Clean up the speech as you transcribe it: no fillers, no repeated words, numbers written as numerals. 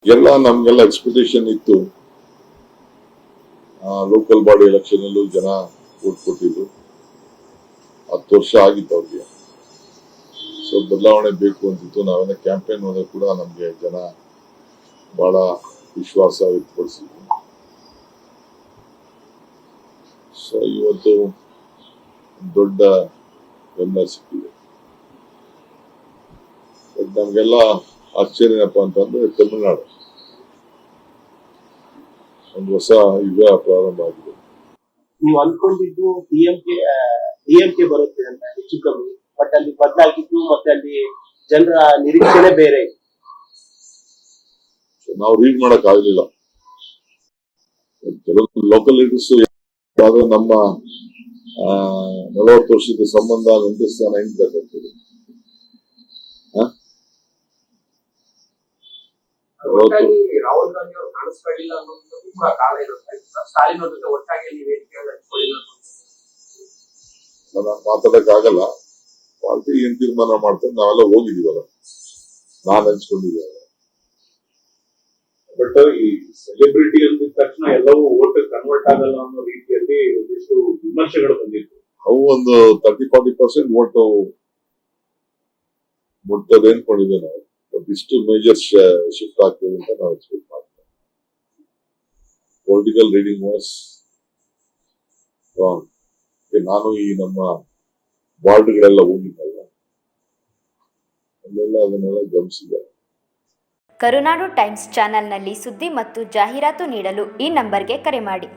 ಎಲ್ಲ ನಮ್ಗೆಲ್ಲ ಎಕ್ಸ್ಪೆಕ್ಟೇಷನ್ ಇತ್ತು. ಲೋಕಲ್ ಬಾಡಿ ಎಲೆಕ್ಷನ್ ಅಲ್ಲೂ ಜನ ಓಟ್ ಕೊಟ್ಟಿದ್ರು. 10 ವರ್ಷ ಆಗಿತ್ತು ಅವ್ರಿಗೆ. ಸೊ ಬದಲಾವಣೆ ಬೇಕು ಅಂತಿತ್ತು. ನಾವೆಲ್ಲ ಕ್ಯಾಂಪೇನ್ ಹೋದಾಗ ಕೂಡ ನಮ್ಗೆ ಜನ ಬಹಳ ವಿಶ್ವಾಸ ವ್ಯಕ್ತಪಡಿಸಿದ್ರು. ಸೊ ಇವತ್ತು ದೊಡ್ಡ ಬೆಂಬಲ ಸಿಕ್ಕಿದೆ. ಬಟ್ ನಮ್ಗೆಲ್ಲ ಆಶ್ಚರ್ಯ ಏನಪ್ಪ ಅಂತಂದ್ರೆ ತಮಿಳುನಾಡು ಒಂದು ಹೊಸ ಯುಗ ಪ್ರಾರಂಭ ಆಗಿದೆ. ನೀವು ಅನ್ಕೊಂಡಿದ್ದು ಡಿಎಂಕೆ ಬರುತ್ತೆ ಅಂತ ಹೆಚ್ಚು ಕಮ್ಮಿ, ಬಟ್ ಅಲ್ಲಿ ಬದಲಾಗಿದ್ದು ಮತ್ತೆ ಅಲ್ಲಿ ಜನರ ನಿರೀಕ್ಷೆನೆ ಬೇರೆ. ನಾವು ರೀಡ್ ಮಾಡಕ್ ಆಗ್ಲಿಲ್ಲ. ಕೆಲವು ಲೋಕಲ್ ಲೀಡರ್ಸ್ ನಮ್ಮ 40 ವರ್ಷದ ಸಂಬಂಧ ನಂಬಿಸ್ತಾನ ಹೆಂಗ್ ಬೇಕಾಗ್ತದೆ. ರಾಹುಲ್ ಗಾಂಧಿ ಅವರು ಕಾಣಿಸ್ಕೊಳ್ಳಿಲ್ಲ ಅನ್ನೋದು ಕೂಡ ಕಾರಣ ಇರುತ್ತೆ. ಸ್ಟಾಲಿನ್ ಅವ್ರ ಜೊತೆ ಒಟ್ಟಾಗಿ ನೀವು ವೇದಿಕೆಯಲ್ಲಿ ಹಂಚ್ಕೊಳ್ಳಿಲ್ಲ ನಾನು ಮಾತಾಡಕ್ ಆಗಲ್ಲ. ಪಾರ್ಟಿ ಏನ್ ತೀರ್ಮಾನ ಮಾಡ್ತಾರೆ ನಾವೆಲ್ಲ ಹೋಗಿದೀವಲ್ಲ, ನಾನ್ ಹಂಚ್ಕೊಂಡಿದ್ದೀವಿ. ಬಟ್ ಈ ಸೆಲೆಬ್ರಿಟಿ ಅಂದಿದ ತಕ್ಷಣ ಎಲ್ಲವೂ ಓಟ್ ಕನ್ವರ್ಟ್ ಆಗಲ್ಲ ಅನ್ನೋ ರೀತಿಯಲ್ಲಿ ಒಂದಿಷ್ಟು ವಿಮರ್ಶೆಗಳು ಬಂದಿತ್ತು. ಅವು ಒಂದು 30-40% ಓಟ್ ಮುಟ್ತದೆ ಅನ್ಕೊಂಡಿದ್ದೆ ನಾವು. ಬಟ್ ಇಷ್ಟು ಮೇಜರ್ ಶಿಫ್ಟ್ ಆಗ್ತದೆ ಅಂತ ನಾವು ಎಕ್ಸ್ಪೆಕ್ಟ್ ಮಾಡ್ತೀವಿ. Political reading was wrong. ನಾನು ಈ ನಮ್ಮ ವಾರ್ಡ್ಗಳೆಲ್ಲ ಹೋಗಿದ್ದಲ್ಲ, ಅಲ್ಲೆಲ್ಲ ಅದನ್ನೆಲ್ಲ ಗಮನಿಸಿದ್ದಾರೆ. ಕರುನಾಡು ಟೈಮ್ಸ್ ಚಾನೆಲ್ನಲ್ಲಿ ಸುದ್ದಿ ಮತ್ತು ಜಾಹೀರಾತು ನೀಡಲು ಈ ನಂಬರ್ಗೆ ಕರೆ ಮಾಡಿ.